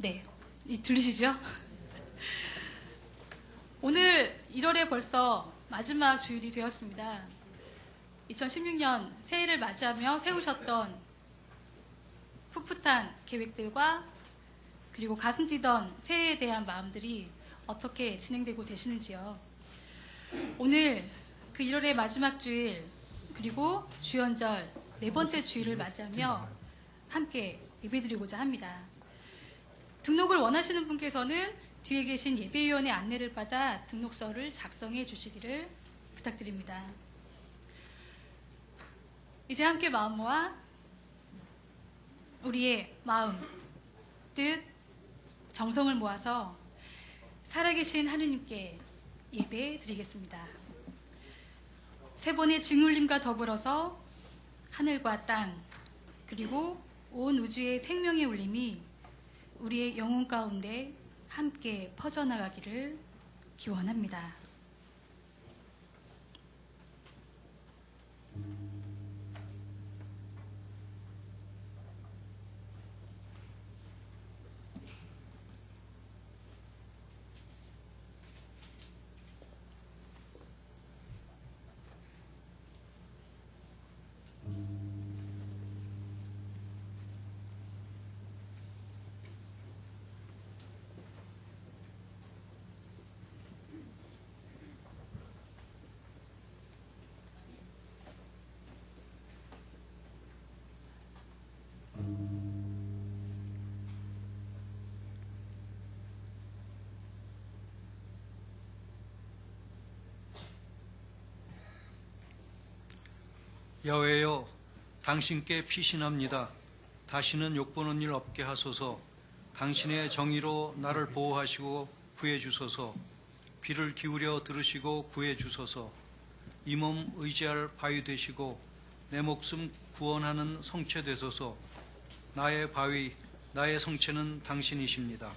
네, 들리시죠? 오늘 1월에 벌써 마지막 주일이 되었습니다. 2016년 새해를 맞이하며 세우셨던 풋풋한 계획들과 그리고 가슴 뛰던 새해에 대한 마음들이 어떻게 진행되고 계시는지요. 오늘 그 1월의 마지막 주일 그리고 주연절 4번째 주일을 맞이하며 함께 예배드리고자 합니다. 등록을 원하시는 분께서는 뒤에 계신 예배위원의 안내를 받아 등록서를 작성해 주시기를 부탁드립니다. 이제 함께 마음 모아 우리의 마음, 뜻, 정성을 모아서 살아계신 하느님께 예배 드리겠습니다. 세 번의 증울림과 더불어서 하늘과 땅 그리고 온 우주의 생명의 울림이 우리의 영혼 가운데 함께 퍼져나가기를 기원합니다. 여호와여, 당신께 피신합니다. 다시는 욕보는 일 없게 하소서. 당신의 정의로 나를 보호하시고 구해 주소서. 귀를 기울여 들으시고 구해 주소서. 이 몸 의지할 바위 되시고 내 목숨 구원하는 성체 되소서. 나의 바위, 나의 성체는 당신이십니다.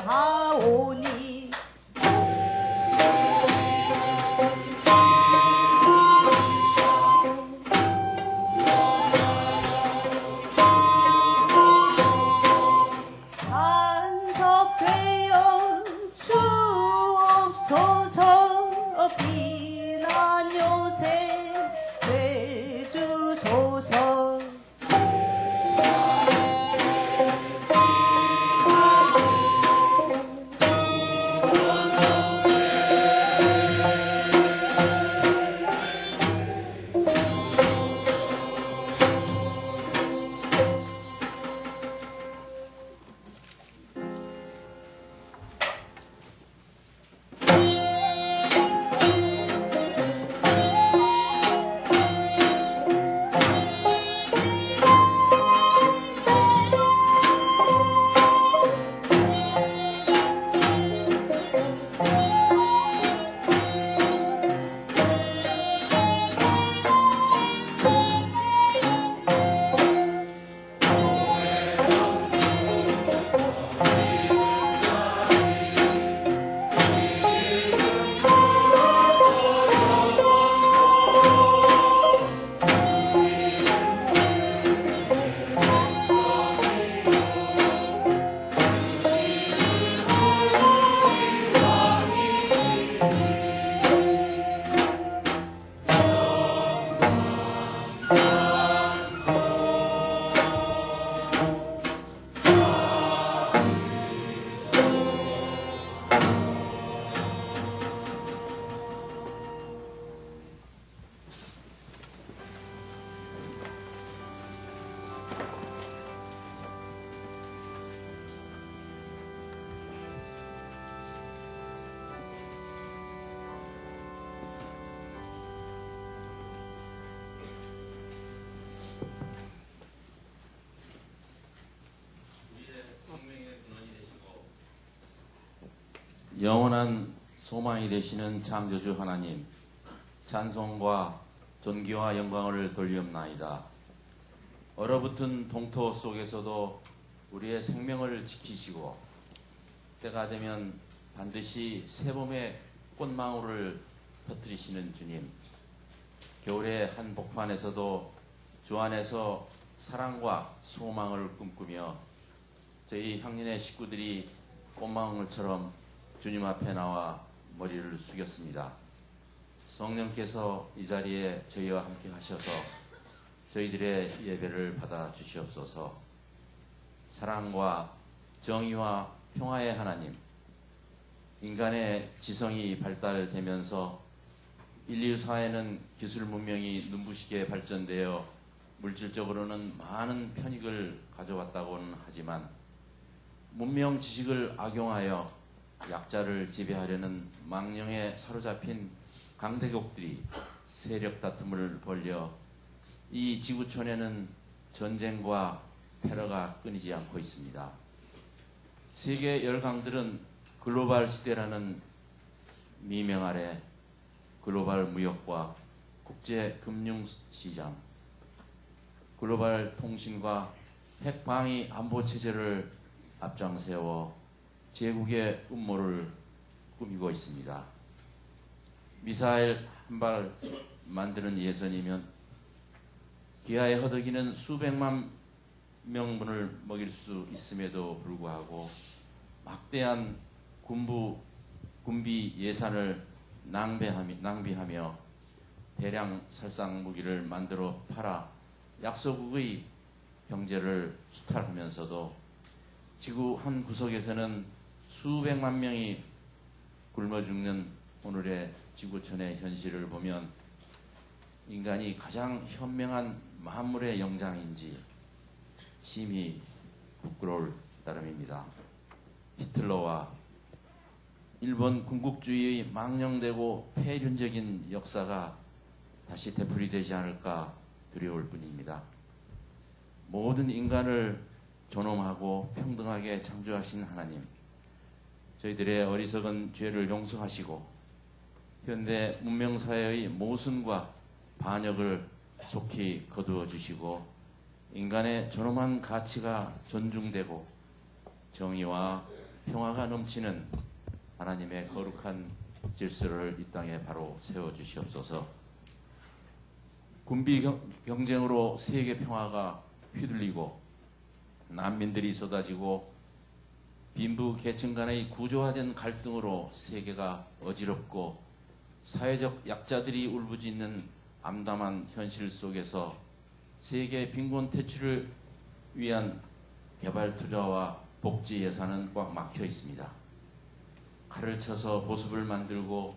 하오니 간섭되어 주옵소서 비난 요새 내주소서 영원한 소망이 되시는 창조주 하나님, 찬송과 존귀와 영광을 돌리옵나이다. 얼어붙은 동토 속에서도 우리의 생명을 지키시고 때가 되면 반드시 새봄의 꽃망울을 터뜨리시는 주님, 겨울의 한복판에서도 주 안에서 사랑과 소망을 꿈꾸며 저희 향린의 식구들이 꽃망울처럼 주님 앞에 나와 머리를 숙였습니다. 성령께서 이 자리에 저희와 함께 하셔서 저희들의 예배를 받아 주시옵소서. 사랑과 정의와 평화의 하나님, 인간의 지성이 발달되면서 인류 사회는 기술 문명이 눈부시게 발전되어 물질적으로는 많은 편익을 가져왔다고는 하지만 문명 지식을 악용하여 약자를 지배하려는 망령에 사로잡힌 강대국들이 세력 다툼을 벌여 이 지구촌에는 전쟁과 테러가 끊이지 않고 있습니다. 세계 열강들은 글로벌 시대라는 미명 아래 글로벌 무역과 국제 금융시장, 글로벌 통신과 핵방위 안보 체제를 앞장세워 제국의 음모를 꾸미고 있습니다. 미사일 한 발 만드는 예선이면 기아에 허덕이는 수백만 명분을 먹일 수 있음에도 불구하고 막대한 군비 예산을 낭비하며 대량 살상 무기를 만들어 팔아 약소국의 경제를 수탈하면서도 지구 한 구석에서는 수백만 명이 굶어 죽는 오늘의 지구촌의 현실을 보면 인간이 가장 현명한 만물의 영장인지 심히 부끄러울 따름입니다. 히틀러와 일본 군국주의의 망령되고 폐륜적인 역사가 다시 되풀이되지 않을까 두려울 뿐입니다. 모든 인간을 존엄하고 평등하게 창조하신 하나님, 저희들의 어리석은 죄를 용서하시고 현대 문명사회의 모순과 반역을 속히 거두어 주시고 인간의 존엄한 가치가 존중되고 정의와 평화가 넘치는 하나님의 거룩한 질서를 이 땅에 바로 세워주시옵소서. 군비 경쟁으로 세계 평화가 휘둘리고 난민들이 쏟아지고 빈부 계층 간의 구조화된 갈등으로 세계가 어지럽고 사회적 약자들이 울부짖는 암담한 현실 속에서 세계 빈곤 퇴출을 위한 개발 투자와 복지 예산은 꽉 막혀 있습니다. 칼을 쳐서 보습을 만들고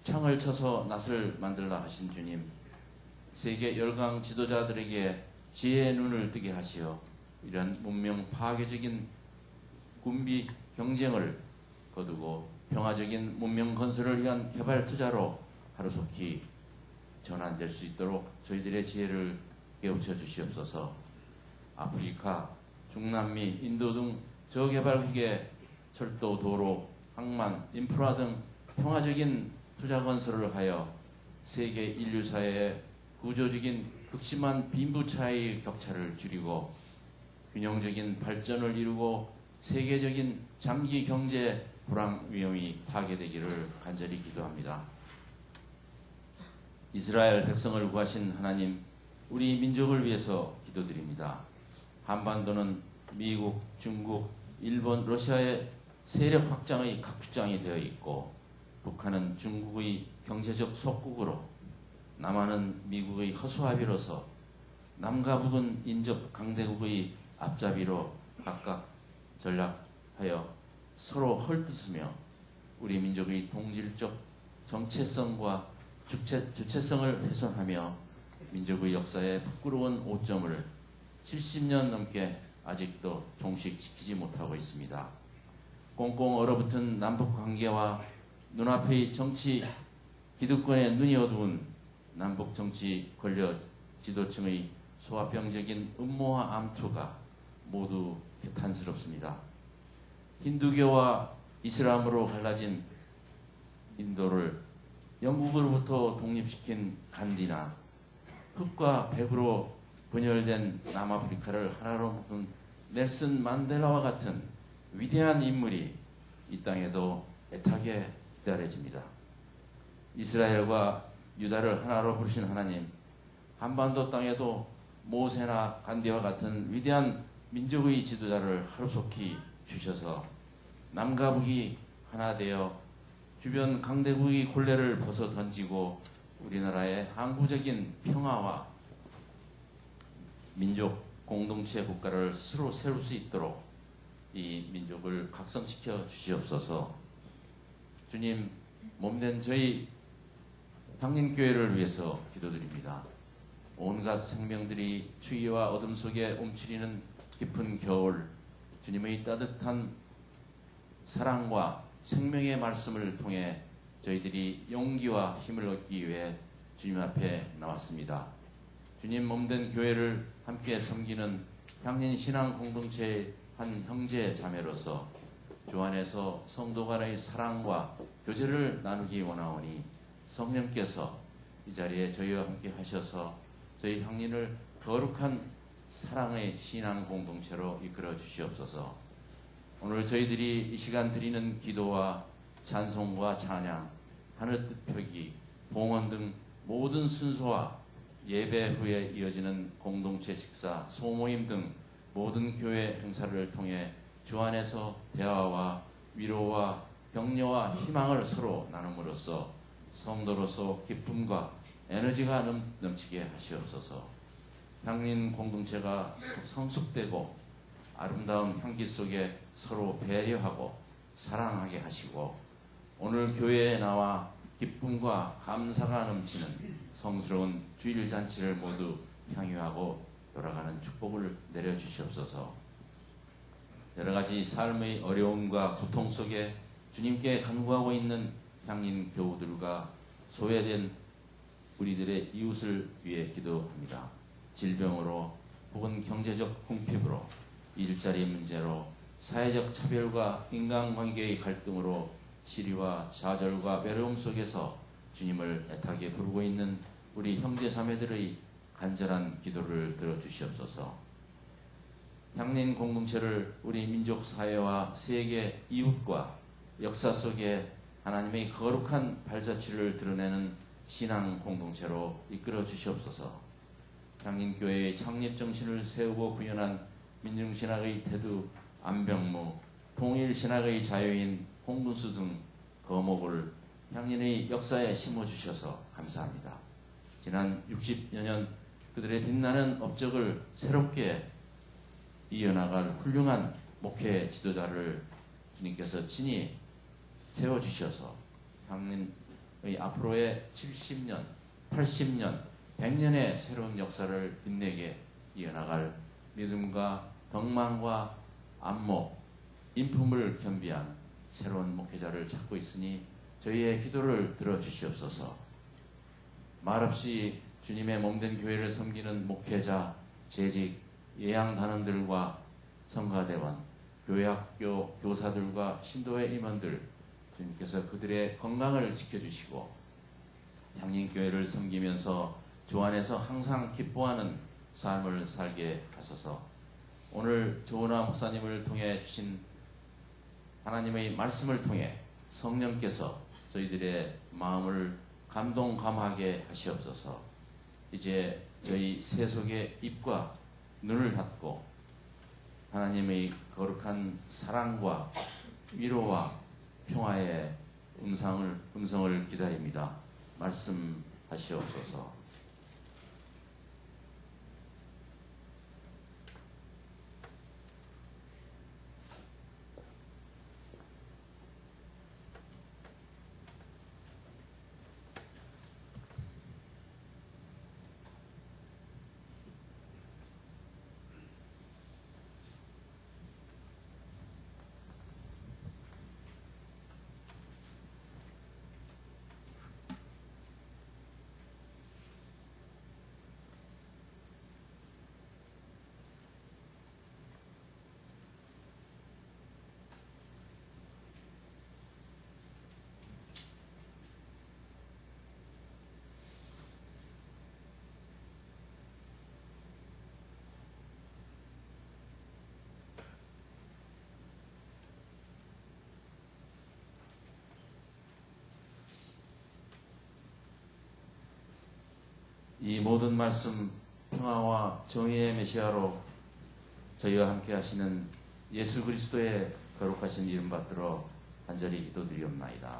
창을 쳐서 낫을 만들라 하신 주님, 세계 열강 지도자들에게 지혜의 눈을 뜨게 하시어 이런 문명 파괴적인 군비 경쟁을 거두고 평화적인 문명 건설을 위한 개발 투자로 하루속히 전환될 수 있도록 저희들의 지혜를 깨우쳐 주시옵소서. 아프리카, 중남미, 인도 등 저개발국의 철도, 도로, 항만, 인프라 등 평화적인 투자 건설을 하여 세계 인류 사회의 구조적인 극심한 빈부 차이의 격차를 줄이고 균형적인 발전을 이루고 세계적인 장기 경제 불황 위험이 파괴되기를 간절히 기도합니다. 이스라엘 백성을 구하신 하나님, 우리 민족을 위해서 기도드립니다. 한반도는 미국, 중국, 일본, 러시아의 세력 확장의 각축장이 되어 있고 북한은 중국의 경제적 속국으로 남한은 미국의 허수아비로서 남과 북은 인접 강대국의 앞잡이로 각각 전락하여 서로 헐뜯으며 우리 민족의 동질적 정체성과 주체성을 훼손하며 민족의 역사에 부끄러운 오점을 70년 넘게 아직도 종식시키지 못하고 있습니다. 꽁꽁 얼어붙은 남북 관계와 눈앞의 정치 기득권에 눈이 어두운 남북 정치 권력 지도층의 소화병적인 음모와 암투가 모두 개탄스럽습니다. 힌두교와 이슬람으로 갈라진 인도를 영국으로부터 독립시킨 간디나 흑과 백으로 분열된 남아프리카를 하나로 묶은 넬슨 만델라와 같은 위대한 인물이 이 땅에도 애타게 기다려집니다. 이스라엘과 유다를 하나로 부르신 하나님, 한반도 땅에도 모세나 간디와 같은 위대한 민족의 지도자를 하루속히 주셔서 남과 북이 하나 되어 주변 강대국의 곤래를 벗어 던지고 우리나라의 항구적인 평화와 민족 공동체 국가를 스스로 세울 수 있도록 이 민족을 각성시켜 주시옵소서. 주님, 몸된 저희 향림교회를 위해서 기도드립니다. 온갖 생명들이 추위와 어둠 속에 움츠리는 깊은 겨울, 주님의 따뜻한 사랑과 생명의 말씀을 통해 저희들이 용기와 힘을 얻기 위해 주님 앞에 나왔습니다. 주님 몸된 교회를 함께 섬기는 향린 신앙 공동체의 한 형제 자매로서 주 안에서 성도 간의 사랑과 교제를 나누기 원하오니 성령께서 이 자리에 저희와 함께 하셔서 저희 향린을 거룩한 사랑의 신앙 공동체로 이끌어 주시옵소서. 오늘 저희들이 이 시간 드리는 기도와 찬송과 찬양, 하늘뜻 펴기, 봉헌 등 모든 순서와 예배 후에 이어지는 공동체 식사, 소모임 등 모든 교회 행사를 통해 주 안에서 대화와 위로와 격려와 희망을 서로 나눔으로써 성도로서 기쁨과 에너지가 넘치게 하시옵소서. 향린 공동체가 성숙되고 아름다운 향기 속에 서로 배려하고 사랑하게 하시고 오늘 교회에 나와 기쁨과 감사가 넘치는 성스러운 주일 잔치를 모두 향유하고 돌아가는 축복을 내려주시옵소서. 여러 가지 삶의 어려움과 고통 속에 주님께 간구하고 있는 향린 교우들과 소외된 우리들의 이웃을 위해 기도합니다. 질병으로 혹은 경제적 궁핍으로 일자리 문제로 사회적 차별과 인간관계의 갈등으로 시리와 좌절과 외로움 속에서 주님을 애타게 부르고 있는 우리 형제 자매들의 간절한 기도를 들어주시옵소서. 향린 공동체를 우리 민족 사회와 세계 이웃과 역사 속에 하나님의 거룩한 발자취를 드러내는 신앙 공동체로 이끌어 주시옵소서. 향린교회의 창립 정신을 세우고 구현한 민중신학의 태두 안병무, 통일신학의 자유인 홍문수 등 거목을 향린의 역사에 심어주셔서 감사합니다. 지난 60여 년 그들의 빛나는 업적을 새롭게 이어나갈 훌륭한 목회 지도자를 주님께서 친히 세워주셔서 향린의 앞으로의 70년, 80년, 100년의 새로운 역사를 빛내게 이어나갈 믿음과 덕망과 안목, 인품을 겸비한 새로운 목회자를 찾고 있으니 저희의 기도를 들어주시옵소서. 말없이 주님의 몸된 교회를 섬기는 목회자, 재직, 예양단원들과 성가대원, 교회학교 교사들과 신도회 임원들, 주님께서 그들의 건강을 지켜주시고 향린교회를 섬기면서 주 안에서 항상 기뻐하는 삶을 살게 하소서. 오늘 조은아 목사님을 통해 주신 하나님의 말씀을 통해 성령께서 저희들의 마음을 감동감하게 하시옵소서. 이제 저희 세속의 입과 눈을 닫고 하나님의 거룩한 사랑과 위로와 평화의 음성을 기다립니다. 말씀하시옵소서. 이 모든 말씀 평화와 정의의 메시아로 저희와 함께 하시는 예수 그리스도의 거룩하신 이름 받들어 간절히 기도드리옵나이다.